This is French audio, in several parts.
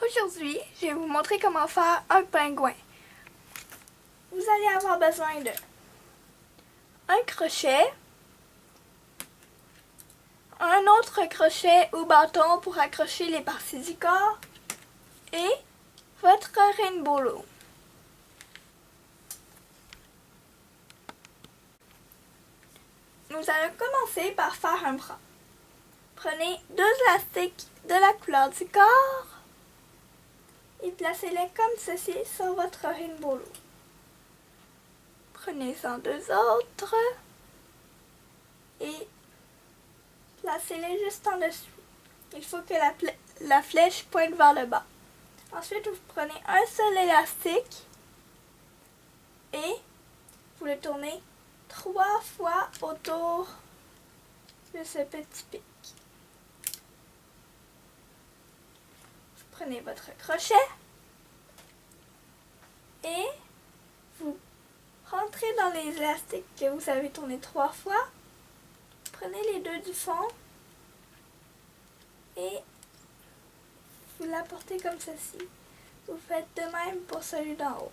Aujourd'hui, je vais vous montrer comment faire un pingouin. Vous allez avoir besoin de un crochet, un autre crochet ou bâton pour accrocher les parties du corps et votre rainbow loom. Nous allons commencer par faire un bras. Prenez deux élastiques de la couleur du corps et placez-les comme ceci sur votre rainbow loom. Prenez-en deux autres et placez-les juste en dessous. Il faut que la flèche pointe vers le bas. Ensuite, vous prenez un seul élastique et vous le tournez 3 fois autour de ce petit pic. Vous prenez votre crochet et vous rentrez dans les élastiques que vous avez tourné 3 fois. Prenez les deux du fond et vous l'apportez comme ceci. Vous faites de même pour celui d'en haut.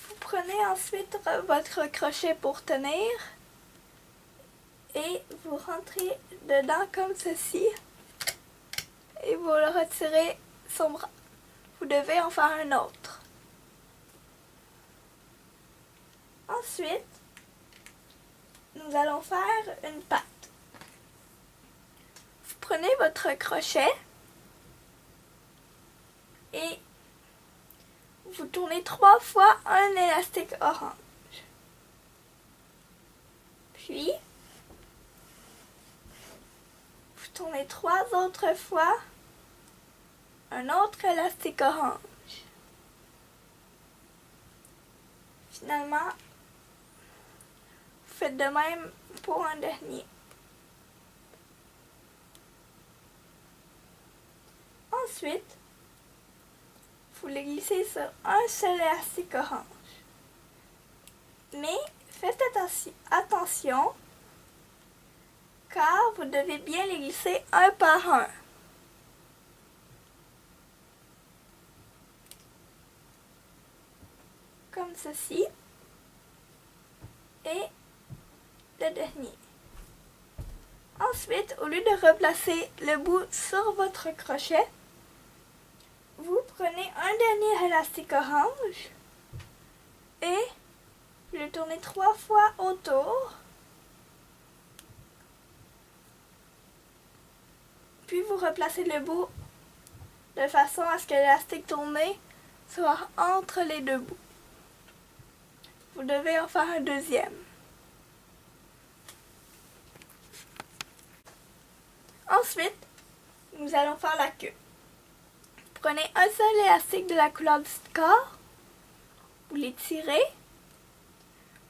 Vous prenez ensuite votre crochet pour tenir et vous rentrez dedans comme ceci et vous le retirez son bras. Vous devez en faire un autre. Ensuite, nous allons faire une patte. Vous prenez votre crochet et vous tournez 3 fois un élastique orange. Puis, vous tournez 3 autres fois un autre élastique orange. Finalement, vous faites de même pour un dernier. Ensuite, vous le glissez sur un seul élastique orange. Mais faites attention car vous devez bien les glisser un par un. Comme ceci. Et le dernier. Ensuite, au lieu de replacer le bout sur votre crochet, vous prenez un dernier élastique orange et vous le tournez 3 fois autour. Puis vous replacez le bout de façon à ce que l'élastique tourné soit entre les deux bouts. Vous devez en faire un deuxième. Ensuite, nous allons faire la queue. Prenez un seul élastique de la couleur du corps, vous l'étirez,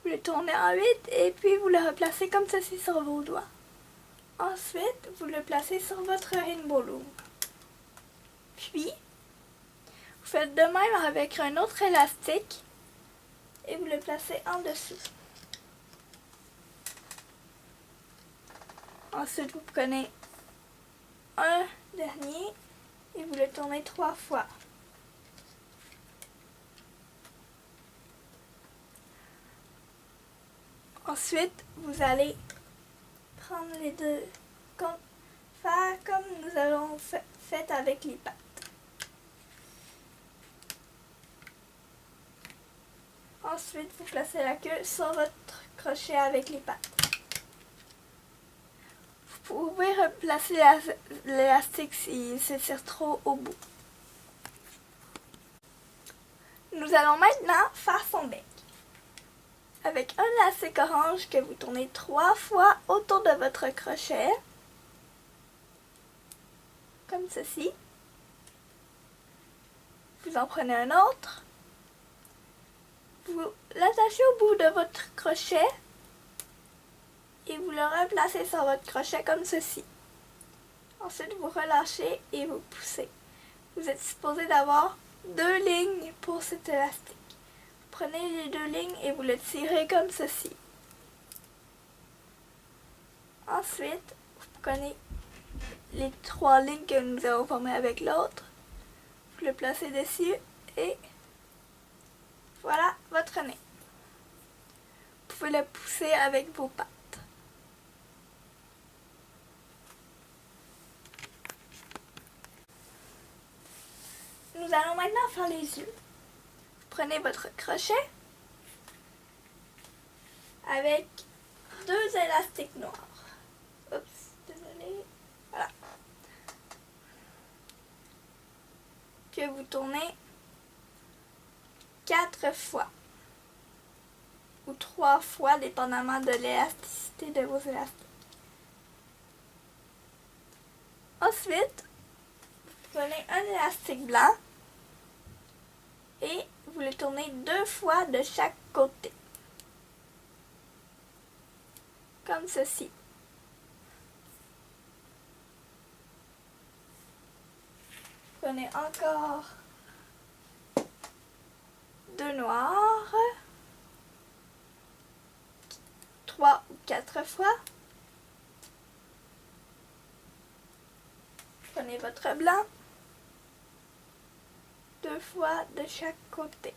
vous le tournez en 8 et puis vous le replacez comme ceci sur vos doigts. Ensuite, vous le placez sur votre rainbow loom. Puis, vous faites de même avec un autre élastique et vous le placez en dessous. Ensuite, vous prenez un dernier et vous le tournez 3 fois. Ensuite, vous allez prendre les deux, faire comme nous avons fait avec les pattes. Ensuite, vous placez la queue sur votre crochet avec les pattes. Vous pouvez replacer l'élastique s'il s'étire trop au bout. Nous allons maintenant faire son bec. Avec un élastique orange que vous tournez 3 fois autour de votre crochet, comme ceci. Vous en prenez un autre. Vous l'attachez au bout de votre crochet et vous le replacez sur votre crochet comme ceci. Ensuite, vous relâchez et vous poussez. Vous êtes supposé d'avoir 2 lignes pour cet élastique. Vous prenez les 2 lignes et vous le tirez comme ceci. Ensuite, vous prenez les 3 lignes que nous avons formées avec l'autre. Vous le placez dessus et voilà votre nez. Vous pouvez le pousser avec vos pattes. Nous allons maintenant faire les yeux. Prenez votre crochet avec 2 élastiques noirs. Oups, désolé. Voilà. Que vous tournez 4 fois. Ou 3 fois, dépendamment de l'élasticité de vos élastiques. Ensuite, vous prenez un élastique blanc et vous le tournez 2 fois de chaque côté. Comme ceci. Prenez encore 2 noirs, 3 ou 4 fois. Prenez votre blanc, 2 fois de chaque côté.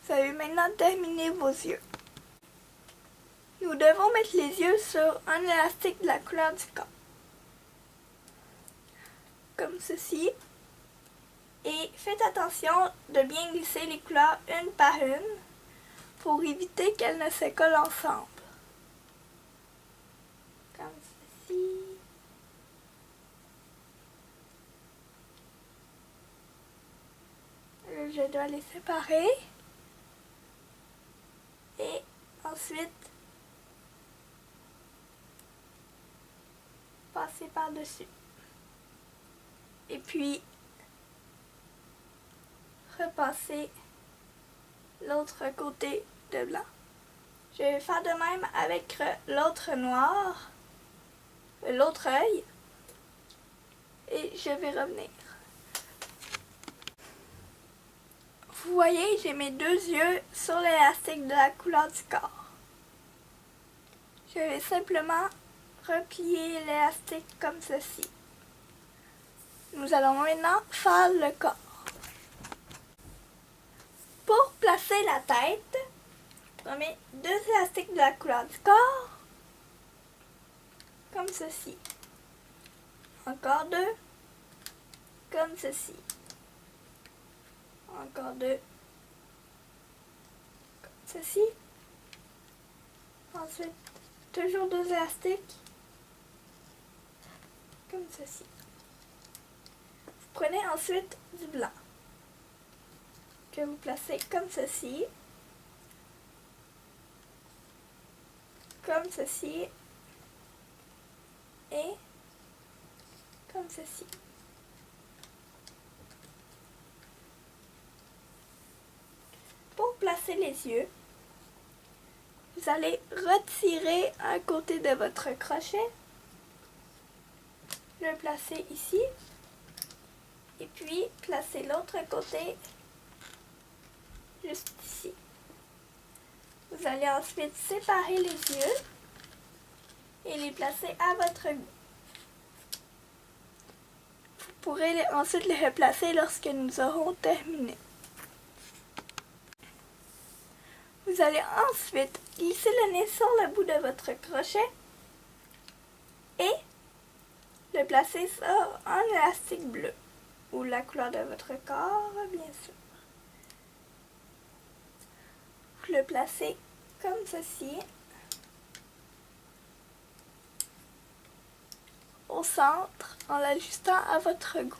Vous avez maintenant terminé vos yeux. Nous devons mettre les yeux sur un élastique de la couleur du corps. Comme ceci. Et faites attention de bien glisser les couleurs une par une pour éviter qu'elles ne se collent ensemble. Comme ceci. Je dois les séparer. Et ensuite, passer par-dessus. Et puis, repasser l'autre côté de blanc. Je vais faire de même avec l'autre noir, l'autre œil. Et je vais revenir. Vous voyez, j'ai mes 2 yeux sur l'élastique de la couleur du corps. Je vais simplement replier l'élastique comme ceci. Nous allons maintenant faire le corps. Pour placer la tête, on met 2 élastiques de la couleur du corps, comme ceci. Encore 2, comme ceci. Encore 2, comme ceci. Ensuite, toujours 2 élastiques, comme ceci. Vous prenez ensuite du blanc, que vous placez comme ceci, comme ceci, et comme ceci. Pour placer les yeux, vous allez retirer un côté de votre crochet, le placer ici, et puis placer l'autre côté juste ici. Vous allez ensuite séparer les yeux et les placer à votre goût. Vous pourrez ensuite les replacer lorsque nous aurons terminé. Vous allez ensuite glisser le nez sur le bout de votre crochet et le placer sur un élastique bleu ou la couleur de votre corps, bien sûr. Vous le placez comme ceci au centre en l'ajustant à votre goût.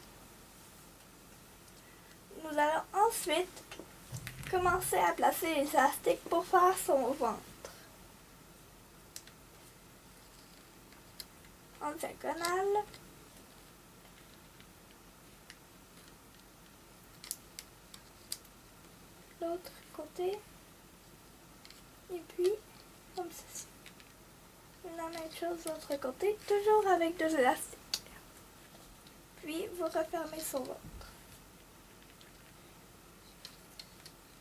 Nous allons ensuite commencer à placer les élastiques pour faire son ventre. En diagonale. L'autre côté. Et puis, comme ceci. La même chose de l'autre côté, toujours avec 2 élastiques. puis vous refermez sur l'autre.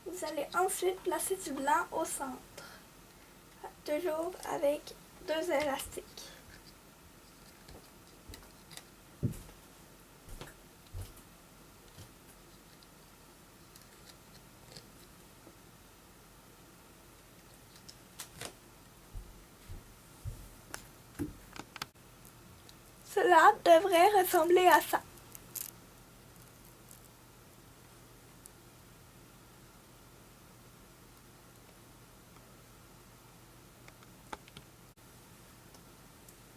Vous allez ensuite placer du blanc au centre, toujours avec 2 élastiques. Cela devrait ressembler à ça.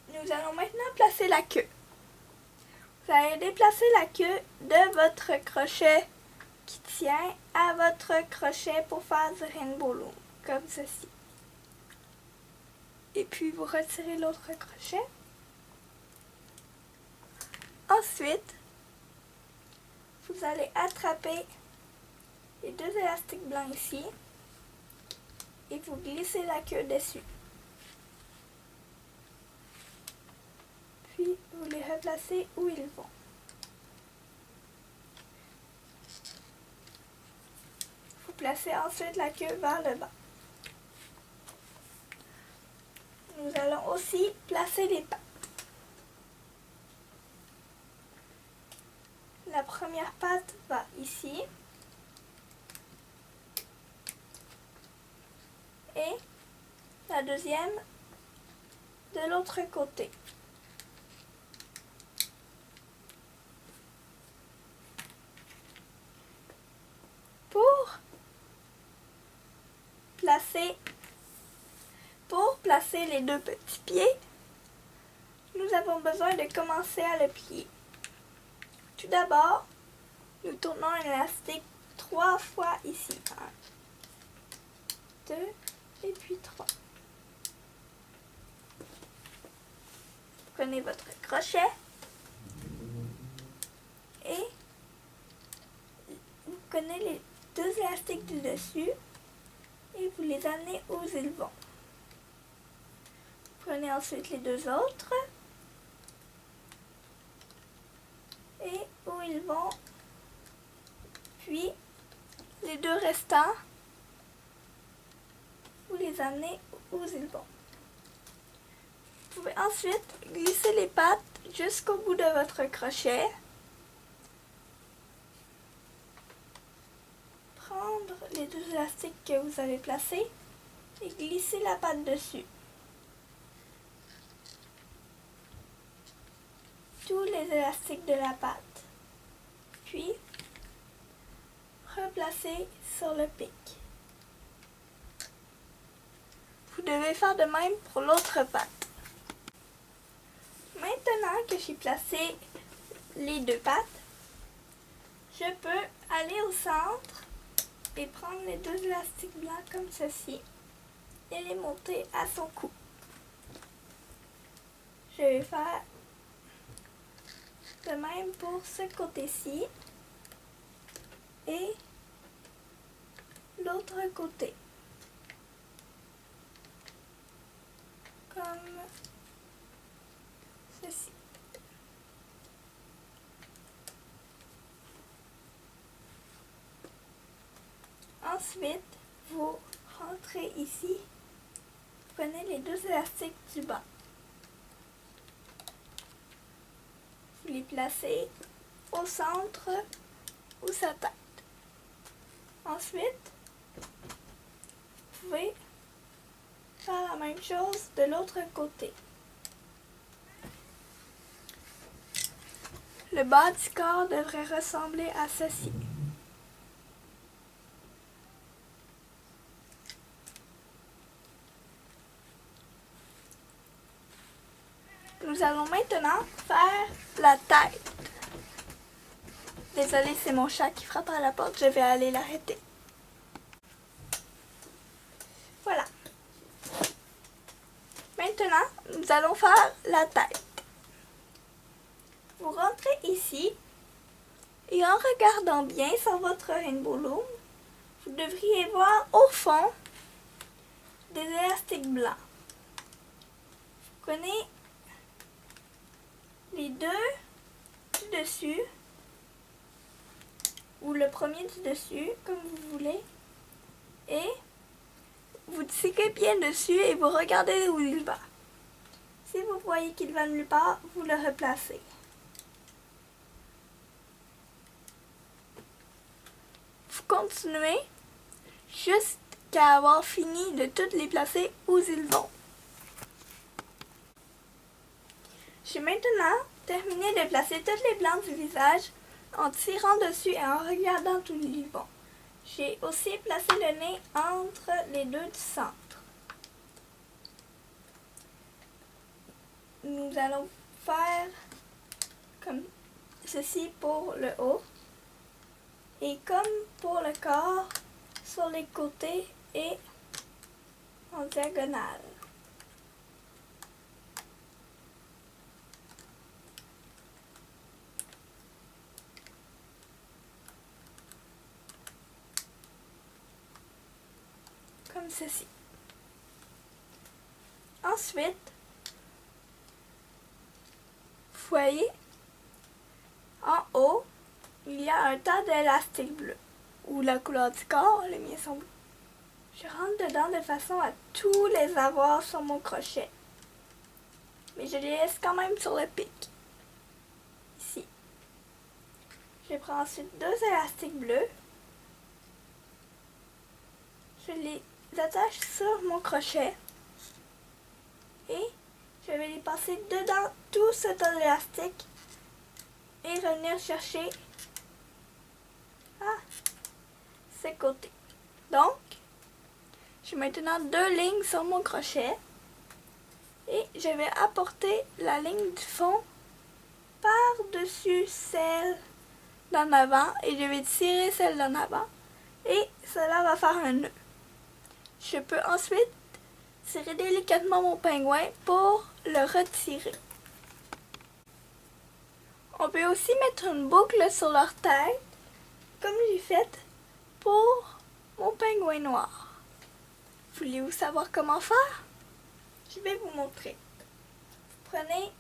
Nous allons maintenant placer la queue. Vous allez déplacer la queue de votre crochet qui tient à votre crochet pour faire du rainbow loom, comme ceci. Et puis vous retirez l'autre crochet. Ensuite, vous allez attraper les 2 élastiques blancs ici et vous glissez la queue dessus. Puis vous les replacez où ils vont. Vous placez ensuite la queue vers le bas. Nous allons aussi placer les pattes. La première patte va ici et la deuxième de l'autre côté. Pour placer les 2 petits pieds, nous avons besoin de commencer à le plier. Tout d'abord, nous tournons un élastique 3 fois ici. 1, 2 et puis 3. Prenez votre crochet et vous prenez les 2 élastiques du dessus et vous les amenez où ils vont. Prenez ensuite les 2 autres et où ils vont, puis les 2 restants, vous les amenez où ils vont. Vous pouvez ensuite glisser les pattes jusqu'au bout de votre crochet, prendre les 2 élastiques que vous avez placés et glisser la patte dessus. Tous les élastiques de la patte, puis replacer sur le pic. Vous devez faire de même pour l'autre patte. Maintenant que j'ai placé les 2 pattes, je peux aller au centre et prendre les 2 élastiques blancs comme ceci et les monter à son cou. Je vais faire de même pour ce côté-ci et l'autre côté. Comme ceci. Ensuite, vous rentrez ici, prenez les 2 élastiques du bas. Vous les placez au centre où ça tête. Ensuite, vous pouvez faire la même chose de l'autre côté. Le bas du corps devrait ressembler à ceci. Nous allons maintenant faire la tête. Désolée, c'est mon chat qui frappe à la porte, je vais aller l'arrêter. Voilà. Maintenant, nous allons faire la tête. Vous rentrez ici et en regardant bien sur votre rainbow loom, vous devriez voir au fond des élastiques blancs. Vous prenez les 2 du dessus ou le premier du dessus, comme vous voulez, et vous tirez bien dessus et vous regardez où il va. Si vous voyez qu'il va nulle part, vous le replacez. Vous continuez jusqu'à avoir fini de toutes les placer où ils vont. J'ai maintenant terminé de placer toutes les plantes du visage en tirant dessus et en regardant où ils vont. J'ai aussi placé le nez entre les deux du centre. Nous allons faire comme ceci pour le haut et comme pour le corps sur les côtés et en diagonale. Comme ceci. Ensuite, vous voyez, en haut, il y a un tas d'élastiques bleus, ou la couleur du corps, les miens sont bleus. Je rentre dedans de façon à tous les avoir sur mon crochet, mais je les laisse quand même sur le pic. Ici. Je prends ensuite deux élastiques bleus. Je les attache sur mon crochet et je vais les passer dedans tout cet élastique et revenir chercher à ces côtés. Donc, j'ai maintenant deux lignes sur mon crochet et je vais apporter la ligne du fond par-dessus celle d'en avant et je vais tirer celle d'en avant et cela va faire un nœud. Je peux ensuite tirer délicatement mon pingouin pour le retirer. On peut aussi mettre une boucle sur leur tête, comme j'ai fait pour mon pingouin noir. Voulez-vous savoir comment faire? Je vais vous montrer. Prenez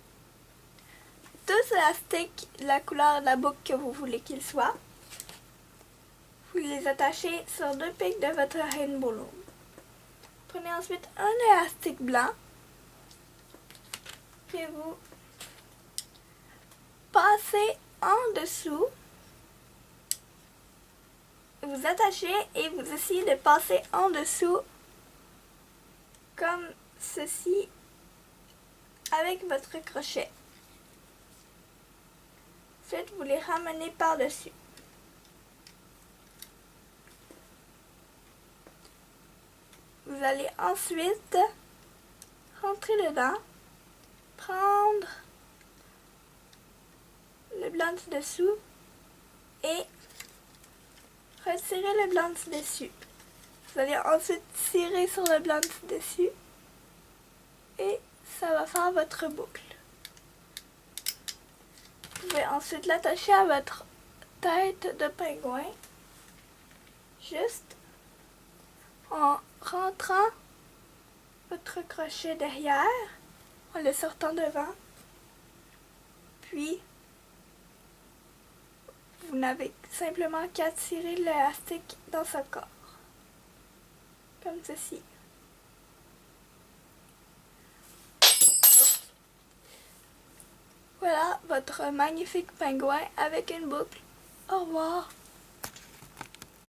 deux élastiques de la couleur de la boucle que vous voulez qu'ils soient. Vous les attachez sur deux pics de votre rainbow loom. Prenez ensuite un élastique blanc que vous passez en dessous. Vous attachez et vous essayez de passer en dessous comme ceci avec votre crochet. Ensuite, vous les ramenez par-dessus. Vous allez ensuite rentrer dedans, prendre le blanc du dessous et retirer le blanc du dessus. Vous allez ensuite tirer sur le blanc du dessus et ça va faire votre boucle. Vous pouvez ensuite l'attacher à votre tête de pingouin, juste en rentrant votre crochet derrière, en le sortant devant, puis vous n'avez simplement qu'à tirer l'élastique dans ce corps, comme ceci. Voilà votre magnifique pingouin avec une boucle. Au revoir.